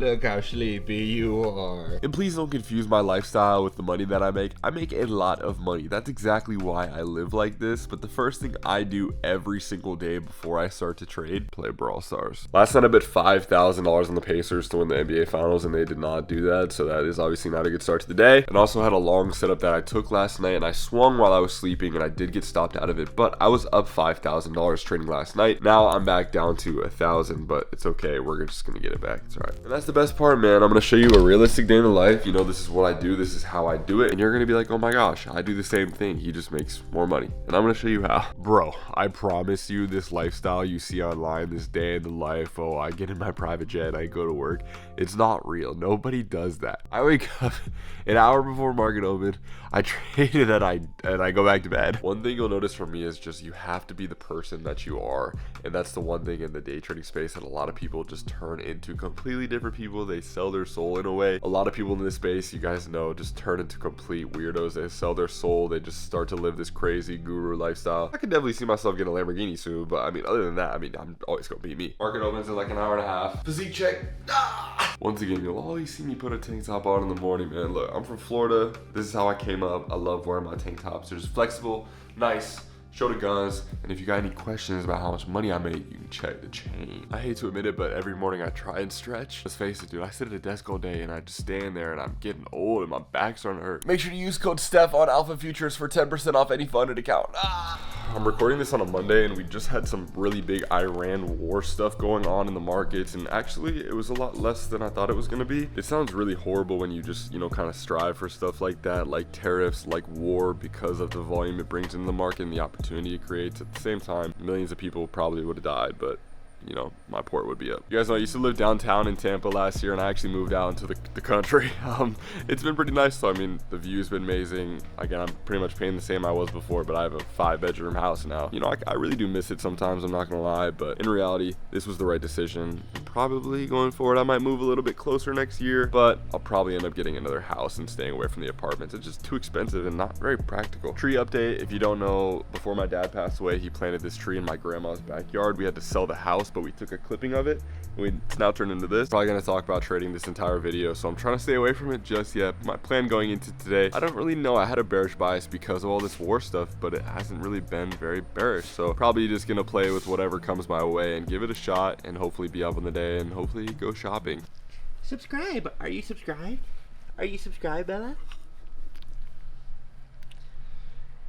Look how sleepy you are. And please don't confuse my lifestyle with the money that I make. I make a lot of money. That's exactly why I live like this. But the first thing I do every single day before I start to trade, play Brawl Stars. Last night I bet $5,000 on the Pacers to win the NBA Finals, and they did not do that. So that is obviously not a good start to the day. And also had a long setup that I took last night, and I swung while I was sleeping, and I did get stopped out of it. But I was up $5,000 trading last night. Now I'm back down to 1,000, but it's okay. We're just gonna get it back. It's all right. And that's the best part, man. I'm gonna show you a realistic day in the life. You know, this is what I do. This is how I do it. And you're gonna be like, oh my gosh, I do the same thing. He just makes more money. And I'm gonna show you how. Bro, I promise you, this lifestyle you see online, this day in the life, oh, I get in my private jet, I go to work. It's not real. Nobody does that. I wake up an hour before market open, I trade it, and I go back to bed. One thing you'll notice from me is just you have to be the person that you are. And that's the one thing in the day trading space that a lot of people just turn into completely different people. They sell their soul in a way. A lot of people in this space, you guys know, just turn into complete weirdos. They sell their soul. They just start to live this crazy guru lifestyle. I could definitely see myself getting a Lamborghini soon, but I mean, other than that, I mean, I'm always gonna be me. Market opens in like an hour and a half. Physique check. Once again, you'll always see me put a tank top on in the morning, man. Look, I'm from Florida. This is how I came up. I love wearing my tank tops. They're just flexible, nice, show the guns. And if you got any questions about how much money I make, you can check the chain. I hate to admit it, but every morning I try and stretch. Let's face it, dude, I sit at a desk all day and I just stand there, and I'm getting old and my back's starting to hurt. Make sure to use code Steph on Alpha Futures for 10% off any funded account. I'm recording this on a Monday, and we just had some really big Iran war stuff going on in the markets, and actually it was a lot less than I thought it was going to be. It sounds really horrible when you just, you know, kind of strive for stuff like that, like tariffs, like war, because of the volume it brings into the market and the opportunity it creates. At the same time, millions of people probably would have died, but you know, my port would be up. You guys know I used to live downtown in Tampa last year, and I actually moved out into the country. It's been pretty nice. So I mean, the view's been amazing. Again, I'm pretty much paying the same I was before, but I have a 5-bedroom house now. You know, I really do miss it sometimes, I'm not gonna lie, but in reality, this was the right decision. Probably going forward, I might move a little bit closer next year, but I'll probably end up getting another house and staying away from the apartments. It's just too expensive and not very practical. Tree update, if you don't know, before my dad passed away, he planted this tree in my grandma's backyard. We had to sell the house, but we took a clipping of it, and it's now turned into this. Probably gonna talk about trading this entire video, so I'm trying to stay away from it just yet. My plan going into today, I don't really know. I had a bearish bias because of all this war stuff, but it hasn't really been very bearish, so probably just gonna play with whatever comes my way and give it a shot, and hopefully be up on the day and hopefully go shopping. Subscribe. Are you subscribed? Are you subscribed, Bella?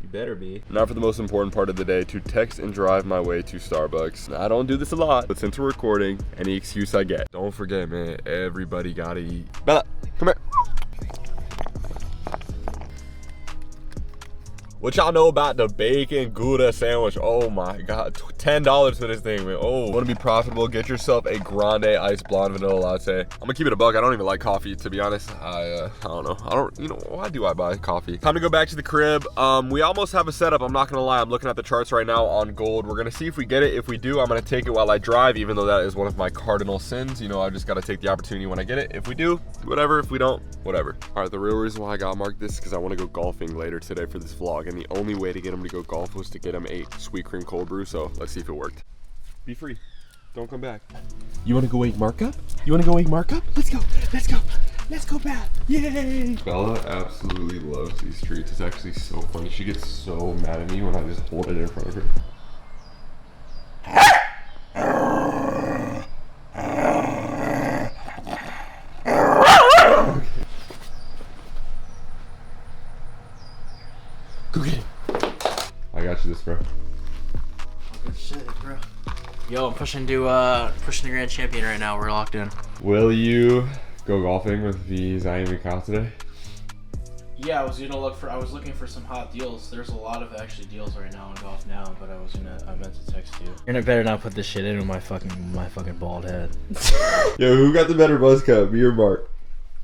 You better be. Now for the most important part of the day, to text and drive my way to Starbucks. Now, I don't do this a lot, but since we're recording, any excuse I get. Don't forget, man, everybody gotta eat. Bella, come here. What y'all know about the bacon Gouda sandwich? Oh my God, $10 for this thing, man. Oh, want to be profitable? Get yourself a grande iced blonde vanilla latte. I'm gonna keep it a buck. I don't even like coffee, to be honest. I don't know. You know, why do I buy coffee? Time to go back to the crib. We almost have a setup. I'm not gonna lie. I'm looking at the charts right now on gold. We're gonna see if we get it. If we do, I'm gonna take it while I drive, even though that is one of my cardinal sins. You know, I just gotta take the opportunity when I get it. If we do, whatever. If we don't, whatever. All right, the real reason why I got marked this is because I want to go golfing later today for this vlog. And the only way to get him to go golf was to get him a sweet cream cold brew, so let's see if it worked. Be free. Don't come back. You want to go wake Mark up? You want to go wake Mark up? Let's go. Let's go. Let's go back. Yay! Bella absolutely loves these treats. It's actually so funny. She gets so mad at me when I just hold it in front of her. Go get it. I got you this, bro. Good shit, bro. Yo, I'm pushing to Grand Champion right now. We're locked in. Will you go golfing with the Zion and Kyle today? Yeah, I was looking for some hot deals. There's a lot of actually deals right now in golf now, but I meant to text you. You're better not put this shit in with my fucking bald head. Yo, who got the better buzz cut? Me or Mark?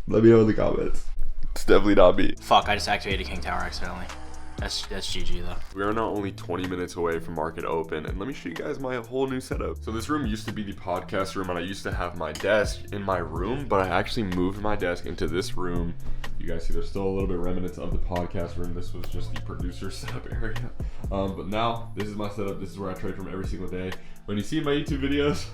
Let me know in the comments. It's definitely not me. Fuck, I just activated King Tower accidentally. That's GG though. We are now only 20 minutes away from market open, and let me show you guys my whole new setup. So this room used to be the podcast room, and I used to have my desk in my room, but I actually moved my desk into this room. You guys see there's still a little bit remnants of the podcast room. This was just the producer setup area. But now this is my setup. This is where I trade from every single day. When you see my YouTube videos,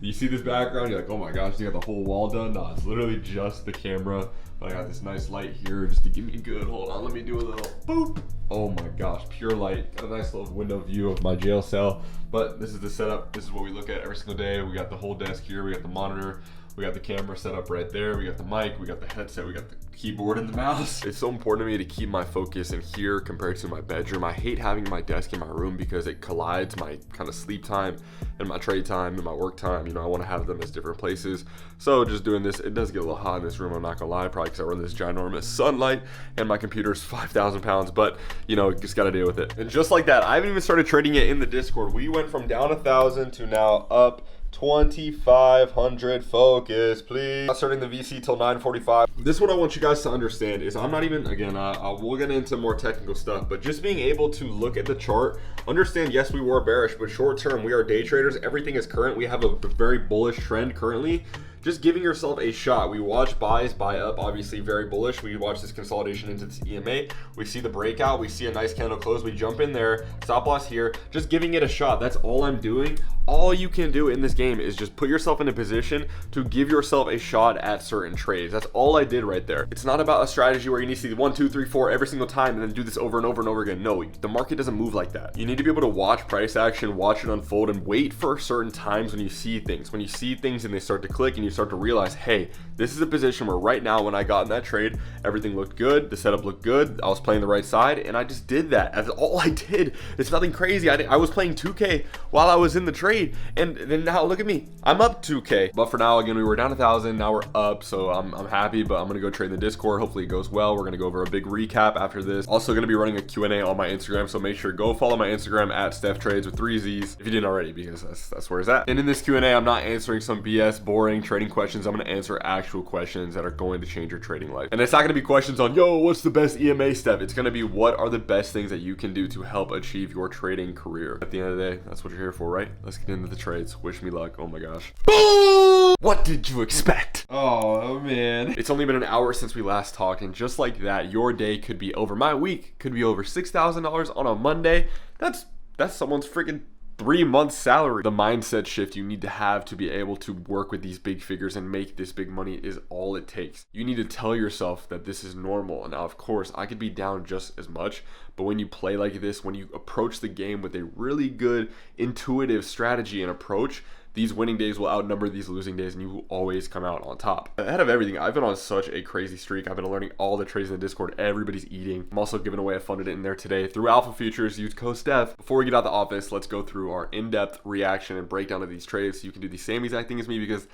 You see this background, you're like, oh my gosh, you got the whole wall done. Nah, it's literally just the camera. But I got this nice light here just to give me a good, hold on, let me do a little boop. Oh my gosh, pure light. Got a nice little window view of my jail cell. But this is the setup. This is what we look at every single day. We got the whole desk here, we got the monitor, we got the camera set up right there, we got the mic, we got the headset, we got the keyboard and the mouse. It's so important to me to keep my focus in here compared to my bedroom. I hate having my desk in my room because it collides my kind of sleep time and my trade time and my work time. You know, I want to have them as different places. So just doing this, it does get a little hot in this room, I'm not gonna lie, probably because I run this ginormous sunlight and my computer's 5,000 pounds, but you know, just gotta deal with it. And just like that, I haven't even started trading it in the Discord. We went from down 1,000 to now up 2,500. Focus, please. Not starting the VC till 9:45. This is what I want you guys to understand is I'm not even, again, we'll get into more technical stuff, but just being able to look at the chart, understand, yes, we were bearish, but short term, we are day traders. Everything is current. We have a very bullish trend currently. Just giving yourself a shot. We watch buys, buy up, obviously very bullish. We watch this consolidation into this EMA. We see the breakout. We see a nice candle close. We jump in there, stop loss here, just giving it a shot. That's all I'm doing. All you can do in this game is just put yourself in a position to give yourself a shot at certain trades. That's all I did right there. It's not about a strategy where you need to see 1, 2, 3, 4 every single time and then do this over and over and over again. No, the market doesn't move like that. You need to be able to watch price action, watch it unfold, and wait for certain times when you see things. When you see things and they start to click and you start to realize, hey, this is a position where right now when I got in that trade, everything looked good, the setup looked good, I was playing the right side, and I just did that. That's all I did. It's nothing crazy. I was playing 2K while I was in the trade, and then now look at me. I'm up 2K. But for now, again, we were down 1,000, now we're up, so I'm happy, but I'm gonna go trade in the Discord. Hopefully it goes well. We're gonna go over a big recap after this. Also gonna be running a Q&A on my Instagram, so make sure go follow my Instagram at StephTrades with 3 Z's if you didn't already, because that's where it's at. And in this Q&A, I'm not answering some BS boring trading questions. I'm gonna answer actual questions that are going to change your trading life. And it's not gonna be questions on, yo, what's the best EMA step? It's gonna be what are the best things that you can do to help achieve your trading career. At the end of the day, that's what you're here for, right? Let's get into the trades. Wish me luck. Oh my gosh. Boom! What did you expect? Oh man. It's only been an hour since we last talked, and just like that, your day could be over. My week could be over $6,000 on a Monday. That's someone's freaking 3 months salary. The mindset shift you need to have to be able to work with these big figures and make this big money is all it takes. You need to tell yourself that this is normal. And now, of course, I could be down just as much, but when you play like this, when you approach the game with a really good intuitive strategy and approach, these winning days will outnumber these losing days, and you will always come out on top. Ahead of everything, I've been on such a crazy streak. I've been learning all the trades in the Discord. Everybody's eating. I'm also giving away a funded in there today through Alpha Futures. Use code Steph. Before we get out of the office, let's go through our in-depth reaction and breakdown of these trades so you can do the same exact thing as me, because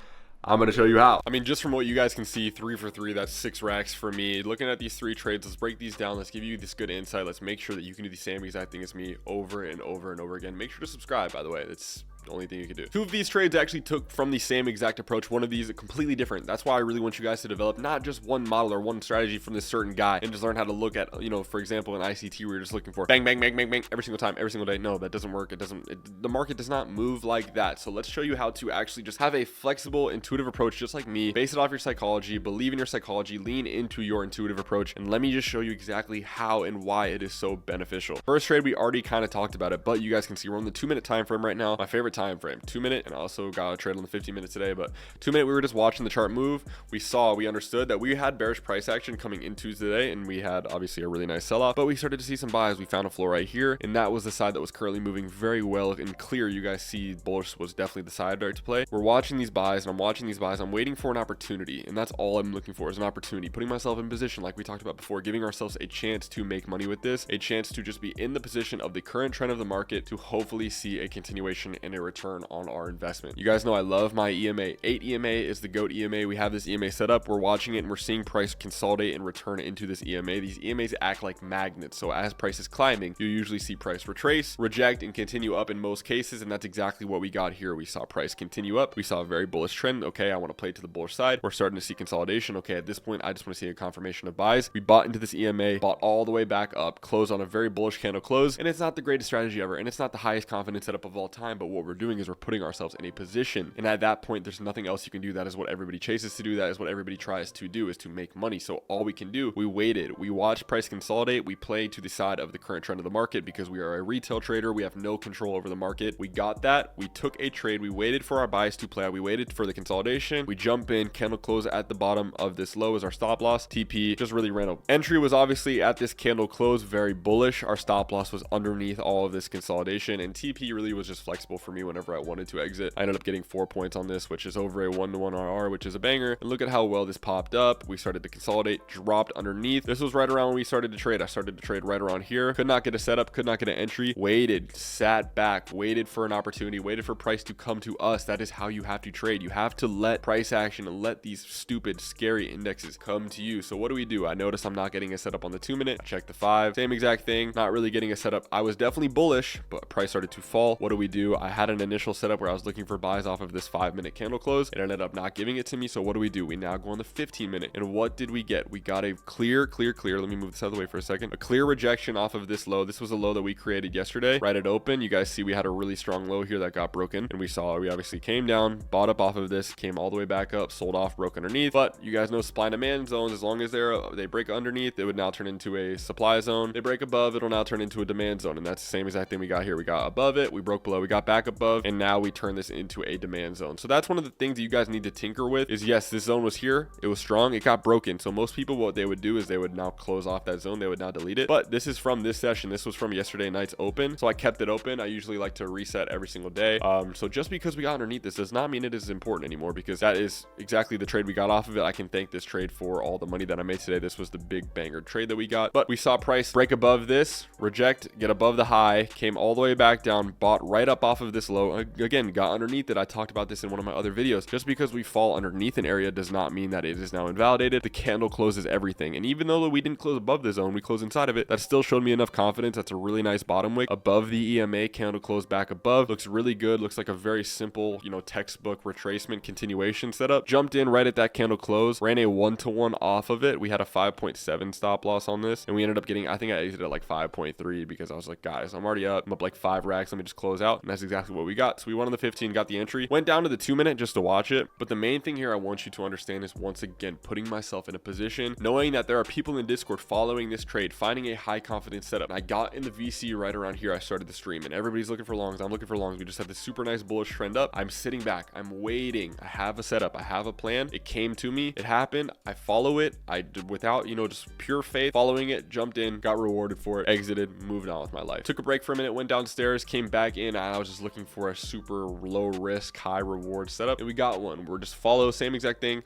I'm going to show you how. I mean, just from what you guys can see, 3 for 3, that's 6 racks for me. Looking at these 3 trades, let's break these down. Let's give you this good insight. Let's make sure that you can do the same exact thing as me over and over and over again. Make sure to subscribe, by the way. That's the only thing you can do. 2 of these trades actually took from the same exact approach. One of these is completely different. That's why I really want you guys to develop not just one model or one strategy from this certain guy and just learn how to look at, you know, for example, in ICT, we're just looking for bang, bang, bang, bang, bang every single time, every single day. No, that doesn't work. The market does not move like that. So let's show you how to actually just have a flexible, intuitive approach, just like me. Base it off your psychology, believe in your psychology, lean into your intuitive approach, and let me just show you exactly how and why it is so beneficial. First trade, we already kind of talked about it, but you guys can see we're on the 2-minute time frame right now. My favorite time frame, 2 minute, and I also got a trade on the 15 minute today, but 2 minute, we were just watching the chart move. We understood that we had bearish price action coming into today, and we had obviously a really nice sell-off, but we started to see some buys. We found a floor right here, and that was the side that was currently moving very well and clear. You guys see bullish was definitely the side right to play. We're watching these buys, and I'm watching these buys. I'm waiting for an opportunity, and that's all I'm looking for is an opportunity, putting myself in position like we talked about before, giving ourselves a chance to make money with this, a chance to just be in the position of the current trend of the market to hopefully see a continuation and a return on our investment. You guys know I love my EMA. 8 EMA is the GOAT EMA. We have this EMA set up. We're watching it, and we're seeing price consolidate and return into this EMA. These EMAs act like magnets. So as price is climbing, you usually see price retrace, reject, and continue up in most cases. And that's exactly what we got here. We saw price continue up. We saw a very bullish trend. Okay, I want to play to the bullish side. We're starting to see consolidation. Okay, at this point, I just want to see a confirmation of buys. We bought into this EMA, bought all the way back up, closed on a very bullish candle close. And it's not the greatest strategy ever, and it's not the highest confidence setup of all time. But what we're doing is we're putting ourselves in a position. And at that point, there's nothing else you can do. That is what everybody chases to do. That is what everybody tries to do, is to make money. So all we can do, we waited, we watched price consolidate, we played to the side of the current trend of the market because we are a retail trader. We have no control over the market. We got that. We took a trade. We waited for our buys to play out. We waited for the consolidation. We jump in, candle close at the bottom of this low is our stop loss. TP just really ran up. Entry was obviously at this candle close, very bullish. Our stop loss was underneath all of this consolidation, and TP really was just flexible for me whenever I wanted to exit. I ended up getting 4 points on this, which is over a 1-to-1 RR, which is a banger. And look at how well this popped up. We started to consolidate, dropped underneath. This was right around when we started to trade. I started to trade right around here. Could not get a setup, could not get an entry. Waited, sat back, waited for an opportunity, waited for price to come to us. That is how you have to trade. You have to let price action and let these stupid, scary indexes come to you. So what do? I noticed I'm not getting a setup on the 2-minute. I checked the 5. Same exact thing. Not really getting a setup. I was definitely bullish, but price started to fall. What do? I had an initial setup where I was looking for buys off of this 5-minute candle close. It ended up not giving it to me. So what do? We now go on the 15-minute. And what did we get? We got a clear. Let me move this out of the way for a second. A clear rejection off of this low. This was a low that we created yesterday. Right at open, you guys see we had a really strong low here that got broken. And we obviously came down, bought up off of this, came all the way back up, sold off, broke underneath. But you guys know supply and demand zones, as long as they break underneath, it would now turn into a supply zone. They break above, it'll now turn into a demand zone. And that's the same exact thing we got here. We got above it, we broke below, we got back above, and now we turn this into a demand zone. So that's one of the things that you guys need to tinker with is, yes, this zone was here, it was strong, it got broken. So most people, what they would do is they would now close off that zone, they would now delete it. But this is from this session. This was from yesterday night's open. So I kept it open. I usually like to reset every single day. So just because we got underneath this does not mean it is important anymore, because that is exactly the trade we got off of it. I can thank this trade for all the money that I made today. This was the big banger trade that we got. But we saw price break above this, reject, get above the high, came all the way back down, bought right up off of this low. Again, got underneath it. I talked about this in one of my other videos. Just because we fall underneath an area does not mean that it is now invalidated. The candle closes everything. And even though we didn't close above the zone, we closed inside of it. That still showed me enough confidence. That's a really nice bottom wick above the EMA. Candle closed back above. Looks really good. Looks like a very simple, textbook retracement continuation setup. Jumped in right at that candle close, ran a 1-to-1 off of it. We had a 5.7 stop loss on this, and we ended up getting, I think I exited at like 5.3 because I was like, guys, I'm already up. I'm up like 5 racks. Let me just close out. And that's exactly what we got. So we won on the 15, got the entry, went down to the 2-minute just to watch it. But the main thing here I want you to understand is, once again, putting myself in a position, knowing that there are people in Discord following this trade, finding a high confidence setup. And I got in the VC right around here. I started the stream and everybody's looking for longs. I'm looking for longs. We just had this super nice bullish trend up. I'm sitting back. I'm waiting. I have a setup. I have a plan. It came to me. It happened. I follow it. I did without, just pure faith, following it, jumped in, got rewarded for it, exited, moved on with my life. Took a break for a minute, went downstairs, came back in. I was just looking for a super low risk, high reward setup, and we got one. We're just follow same exact thing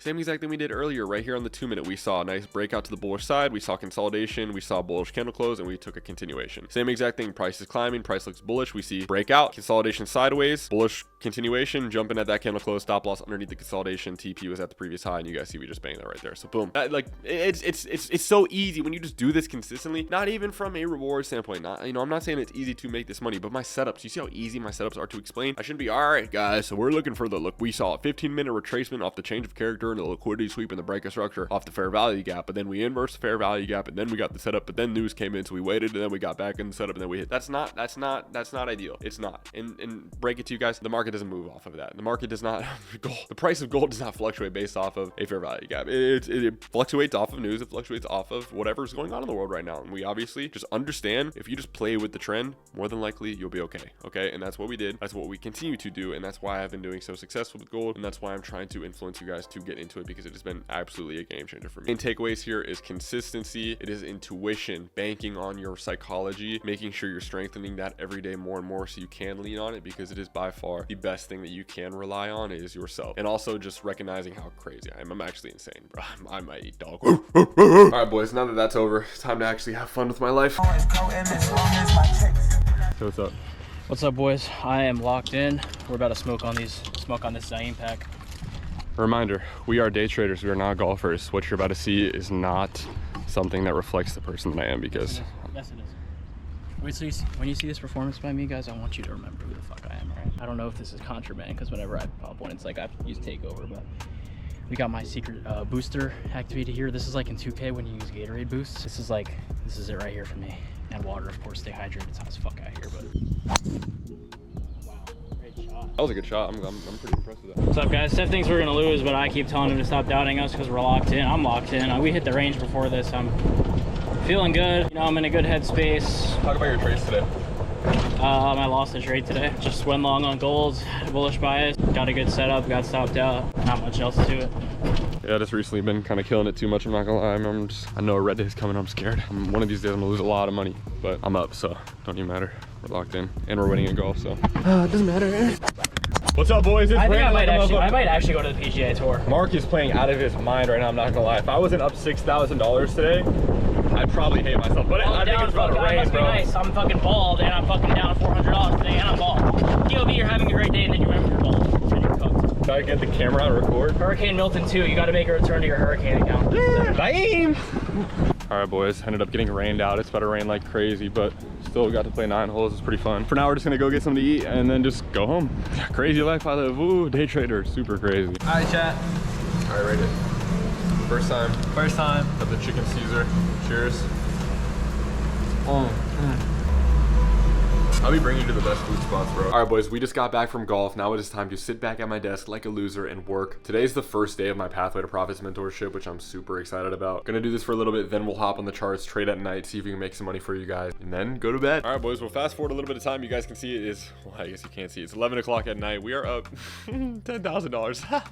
we did earlier right here on the 2-minute. We saw a nice breakout to the bullish side. We saw consolidation. We saw bullish candle close, and we took a continuation. Same exact thing. Price is climbing. Price looks bullish. We see breakout, consolidation sideways, bullish continuation, jumping at that candle close, stop loss underneath the consolidation. TP was at the previous high, and you guys see we just banged that right there. So boom. It's so easy when you just do this consistently. Not even from a reward standpoint. I'm not saying it's easy to make this money, but my setups, you see how easy my setups are to explain? I shouldn't be, all right, guys, so we're looking for we saw a 15-minute retracement off the change of character and the liquidity sweep and the breakup structure off the fair value gap, but then we inversed the fair value gap, and then we got the setup, but then news came in, so we waited, and then we got back in the setup, and then we hit. That's not ideal. It's not. And break it to you guys, the market doesn't move off of that. The market does not, the price of gold does not fluctuate based off of a fair value gap. It fluctuates off of news. It fluctuates off of whatever's going on in the world right now. And we obviously just understand, if you just play with the trend, more than likely you'll be okay. And that's what we did. That's what we continue to do. And that's why I've been doing so successful with gold. And that's why I'm trying to influence you guys to get into it, because it has been absolutely a game changer for me. Main takeaways here is consistency. It is intuition, banking on your psychology, making sure you're strengthening that every day more and more so you can lean on it, because it is by far the best thing that you can rely on is yourself. And also just recognizing how crazy I am. I'm actually insane, bro. I might eat dog. All right, boys, now that that's over, it's time to actually have fun with my life. So what's up? What's up, boys? I am locked in. We're about to smoke on this Zayn pack. A reminder, we are day traders. We are not golfers. What you're about to see is not something that reflects the person that I am, because... Yes, it is. When you see this performance by me, guys, I want you to remember who the fuck I am, right? I don't know if this is contraband, because whenever I pop one, it's like I use takeover, but we got my secret booster activated here. This is like in 2K when you use Gatorade boosts. This is it right here for me. And water, of course. Stay hydrated. It's hot as fuck out here, but... Wow, great shot. That was a good shot. I'm pretty impressed with that. What's up, guys? Steph thinks we're gonna lose, but I keep telling him to stop doubting us because we're locked in. I'm locked in. We hit the range before this. I'm feeling good. You know, I'm in a good headspace. Talk about your trades today. I lost a trade today. Just went long on gold, bullish bias. Got a good setup, got stopped out. Not much else to it. Yeah, just recently been kind of killing it too much. I'm not gonna lie. I know a red day's coming. I'm scared. One of these days I'm gonna lose a lot of money, but I'm up, so don't even matter. We're locked in, and we're winning in golf, so It doesn't matter. what's up, boys? It's I think Brandon. I might actually go to the PGA Tour. Mark is playing out of his mind right now. I'm not gonna lie. If I wasn't up $6,000 today, I'd probably hate myself. But I think it's about to rain, bro. Nice. I'm fucking bald, and I'm fucking down $400 today, and I'm bald. DOB, you're having a great day, and then you remember you're bald. And you're cooked. Gotta get the camera out and record. Hurricane Milton 2. You got to make a return to your hurricane account. Bam! All right, boys. Ended up getting rained out. It's about to rain like crazy, but still got to play 9 holes. It's pretty fun. For now, we're just gonna go get something to eat and then just go home. Crazy life I live. Ooh, day trader, super crazy. All right, chat. All right, rate it. First time. First time. Got the chicken Caesar. Cheers. I'll be bringing you to the best food spots, bro. All right, boys, we just got back from golf. Now it is time to sit back at my desk like a loser and work. Today's the first day of my Pathway to Profits mentorship, which I'm super excited about. Gonna do this for a little bit, then we'll hop on the charts, trade at night, see if we can make some money for you guys, and then go to bed. All right, boys, we'll fast forward a little bit of time. You guys can see it is, well, I guess you can't see it. It's 11 o'clock at night. We are up $10,000.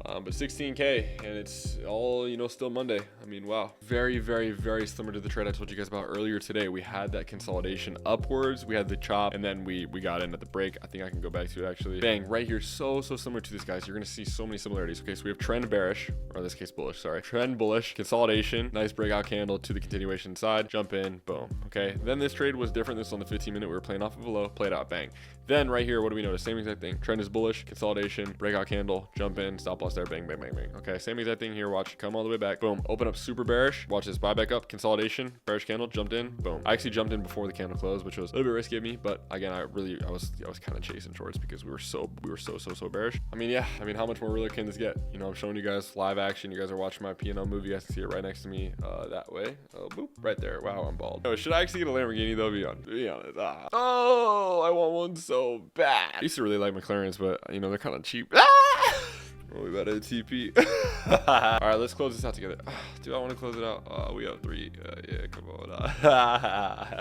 But 16K, and it's all, you know, still Monday. I mean, wow. Very, very, very similar to the trade I told you guys about earlier today. We had that consolidation upwards. We had the chop, and then we got in at the break. I think I can go back to it actually. Bang, right here, so similar to this, guys. You're gonna see so many similarities. Okay, so we have trend bearish, or in this case bullish, sorry. Trend bullish, consolidation, nice breakout candle to the continuation side, jump in, boom. Okay, then this trade was different. This is on the 15-minute. We were playing off of a low, played out, bang. Then right here, what do we notice? Same exact thing. Trend is bullish, consolidation, breakout candle, jump in, stop loss there, bang, bang, bang, bang. Okay, same exact thing here. Watch, come all the way back, boom. Open up super bearish. Watch this, buy back up, consolidation, bearish candle, jumped in, boom. I actually jumped in before the candle closed, which was a little bit risky of me, but again, I was kind of chasing shorts because we were so bearish. I mean, yeah. I mean, how much more real can this get? You know, I'm showing you guys live action. You guys are watching my P&L movie. You guys can see it right next to me, that way. Oh, boop, right there. Wow, I'm bald. Oh, should I actually get a Lamborghini though? Be honest. Oh, I want one so bad. I used to really like McLarens, but you know, they're kind of cheap. Oh, we better TP. All right, let's close this out together. Dude, I want to close it out. We have 3. Yeah, come on.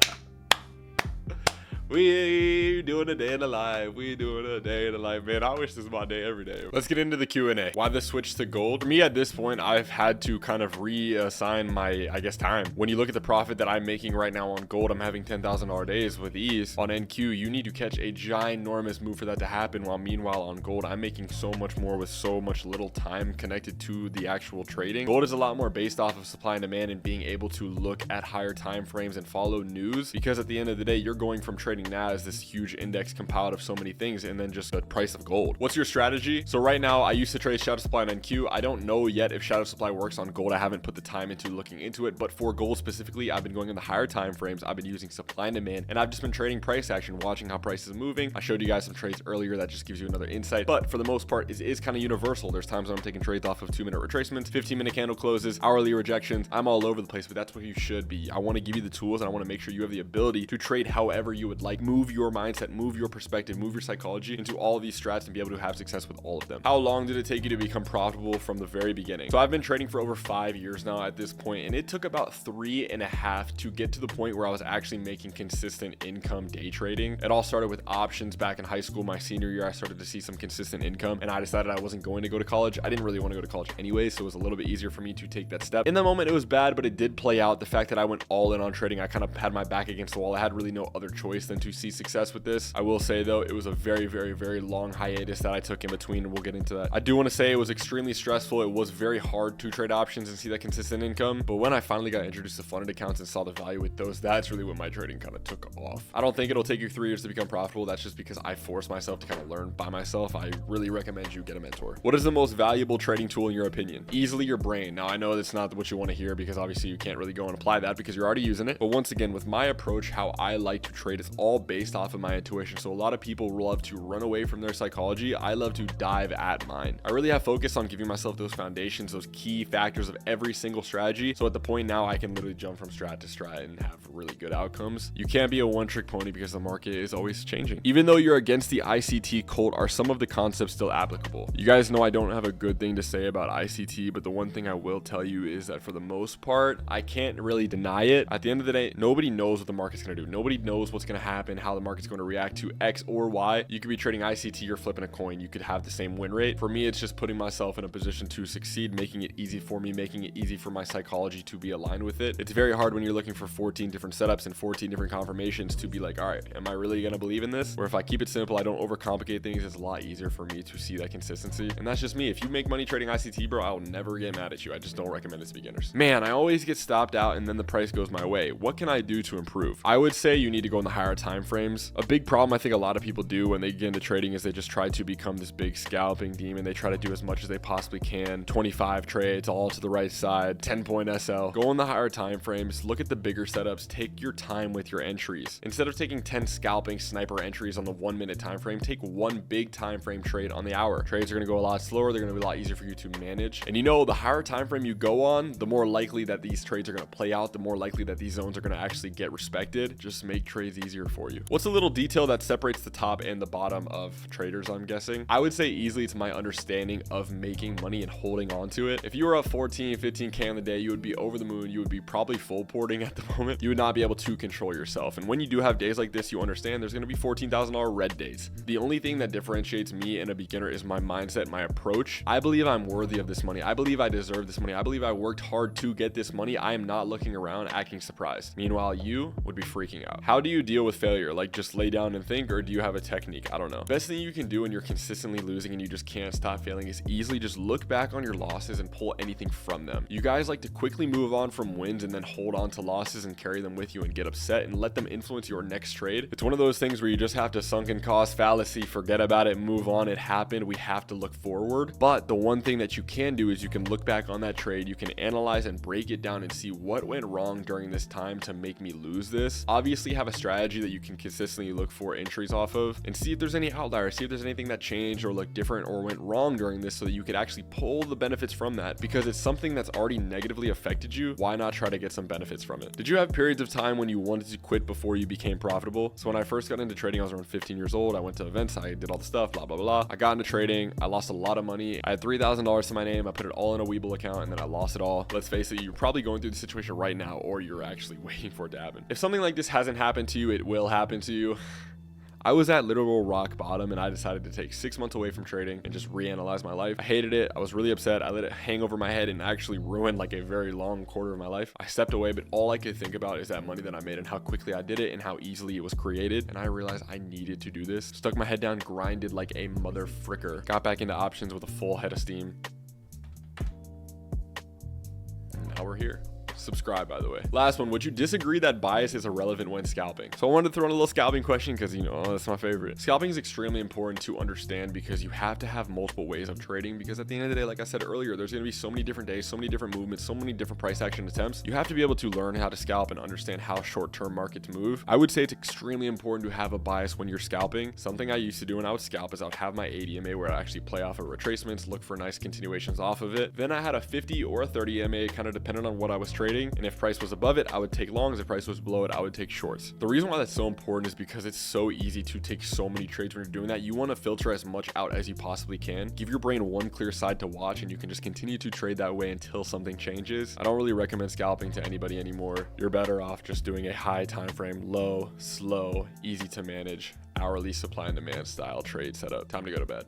We doing a day in the life. We doing a day in the life, man. I wish this was my day every day. Let's get into the Q&A. Why the switch to gold? For me at this point, I've had to kind of reassign my, I guess, time. When you look at the profit that I'm making right now on gold, I'm having $10,000 days with ease. On NQ, you need to catch a ginormous move for that to happen. While meanwhile on gold, I'm making so much more with so much little time connected to the actual trading. Gold is a lot more based off of supply and demand and being able to look at higher time frames and follow news, because at the end of the day, you're going from trading now as this huge index compiled of so many things and then just the price of gold. What's your strategy? So right now I used to trade shadow supply on NQ. I don't know yet if shadow supply works on gold. I haven't put the time into looking into it, but for gold specifically, I've been going in the higher time frames. I've been using supply and demand, and I've just been trading price action, watching how price is moving. I showed you guys some trades earlier that just gives you another insight, but for the most part it is kind of universal. There's times when I'm taking trades off of 2-minute retracements, 15-minute candle closes, hourly rejections. I'm all over the place, but that's what you should be. I want to give you the tools, and I want to make sure you have the ability to trade however you would like. Move your mindset, move your perspective, move your psychology into all of these strats and be able to have success with all of them. How long did it take you to become profitable from the very beginning? So I've been trading for over 5 years now at this point, and it took about 3.5 to get to the point where I was actually making consistent income day trading. It all started with options back in high school. My senior year, I started to see some consistent income, and I decided I wasn't going to go to college. I didn't really want to go to college anyway, so it was a little bit easier for me to take that step. In the moment, it was bad, but it did play out. The fact that I went all in on trading, I kind of had my back against the wall. I had really no other choice than to see success with this. I will say though, it was a very long hiatus that I took in between, and we'll get into that. I do want to say it was extremely stressful. It was very hard to trade options and see that consistent income, but when I finally got introduced to funded accounts and saw the value with those, that's really when my trading kind of took off. I don't think it'll take you 3 years to become profitable. That's just because I forced myself to kind of learn by myself. I really recommend you get a mentor. What is the most valuable trading tool in your opinion? Easily your brain. Now I know that's not what you want to hear, because obviously you can't really go and apply that because you're already using it, but once again, with my approach, how I like to trade, it's all all based off of my intuition. So a lot of people love to run away from their psychology. I love to dive at mine. I really have focused on giving myself those foundations, those key factors of every single strategy. So at the point now, I can literally jump from strat to strat and have really good outcomes. You can't be a one-trick pony because the market is always changing. Even though you're against the ICT cult, are some of the concepts still applicable? You guys know I don't have a good thing to say about ICT, but the one thing I will tell you is that for the most part, I can't really deny it. At the end of the day, nobody knows what the market's going to do. Nobody knows what's going to happen, how the market's going to react to X or Y. You could be trading ICT or flipping a coin. You could have the same win rate. For me, it's just putting myself in a position to succeed, making it easy for me, making it easy for my psychology to be aligned with it. It's very hard when you're looking for 14 different setups and 14 different confirmations to be like, all right, am I really going to believe in this? Where if I keep it simple, I don't overcomplicate things, it's a lot easier for me to see that consistency. And that's just me. If you make money trading ICT, bro, I will never get mad at you. I just don't recommend it to beginners. Man, I always get stopped out and then the price goes my way. What can I do to improve? I would say you need to go in the higher time frames. A big problem I think a lot of people do when they get into trading is they just try to become this big scalping demon. They try to do as much as they possibly can. 25 trades all to the right side, 10-point SL. Go in the higher time frames, look at the bigger setups, take your time with your entries. Instead of taking 10 scalping sniper entries on the 1 minute time frame, take one big time frame trade on the hour. Trades are going to go a lot slower. They're going to be a lot easier for you to manage. And you know, the higher time frame you go on, the more likely that these trades are going to play out, the more likely that these zones are going to actually get respected. Just make trades easier for you. What's a little detail that separates the top and the bottom of traders, I'm guessing? I would say easily it's my understanding of making money and holding on to it. If you were up 14, 15K on the day, you would be over the moon. You would be probably full porting at the moment. You would not be able to control yourself. And when you do have days like this, you understand there's going to be $14,000 red days. The only thing that differentiates me and a beginner is my mindset, my approach. I believe I'm worthy of this money. I believe I deserve this money. I believe I worked hard to get this money. I am not looking around acting surprised. Meanwhile, you would be freaking out. How do you deal with failure? Like just lay down and think, or do you have a technique? I don't know. Best thing you can do when you're consistently losing and you just can't stop failing is easily just look back on your losses and pull anything from them. You guys like to quickly move on from wins and then hold on to losses and carry them with you and get upset and let them influence your next trade. It's one of those things where you just have to sunken cost fallacy, forget about it, move on. It happened. We have to look forward. But the one thing that you can do is you can look back on that trade. You can analyze and break it down and see what went wrong during this time to make me lose this. Obviously have a strategy that you can consistently look for entries off of and see if there's any outliers, see if there's anything that changed or looked different or went wrong during this so that you could actually pull the benefits from that, because it's something that's already negatively affected you. Why not try to get some benefits from it? Did you have periods of time when you wanted to quit before you became profitable? So when I first got into trading, I was around 15 years old. I went to events, I did all the stuff, blah, blah, blah. I got into trading. I lost a lot of money. I had $3,000 to my name. I put it all in a Webull account and then I lost it all. Let's face it, you're probably going through the situation right now, or you're actually waiting for it to happen. If something like this hasn't happened to you, it will happen to you. I was at literal rock bottom and I decided to take 6 months away from trading and just reanalyze my life. I hated it. I was really upset. I let it hang over my head and actually ruined like a very long quarter of my life. I stepped away, but all I could think about is that money that I made and how quickly I did it and how easily it was created. And I realized I needed to do this. Stuck my head down, grinded like a mother fricker. Got back into options with a full head of steam. And now we're here. Subscribe, by the way. Last one, would you disagree that bias is irrelevant when scalping? So I wanted to throw in a little scalping question because, you know, that's my favorite. Scalping is extremely important to understand because you have to have multiple ways of trading, because at the end of the day, like I said earlier, there's going to be so many different days, so many different movements, so many different price action attempts. You have to be able to learn how to scalp and understand how short-term markets move. I would say it's extremely important to have a bias when you're scalping. Something I used to do when I would scalp is I would have my ADMA where I actually play off of retracements, look for nice continuations off of it. Then I had a 50 or a 30 EMA, kind of dependent on what I was trading. And if price was above it, I would take longs. If price was below it, I would take shorts. The reason why that's so important is because it's so easy to take so many trades when you're doing that. You want to filter as much out as you possibly can. Give your brain one clear side to watch, and you can just continue to trade that way until something changes. I don't really recommend scalping to anybody anymore. You're better off just doing a high time frame, low, slow, easy to manage, hourly supply and demand style trade setup. Time to go to bed.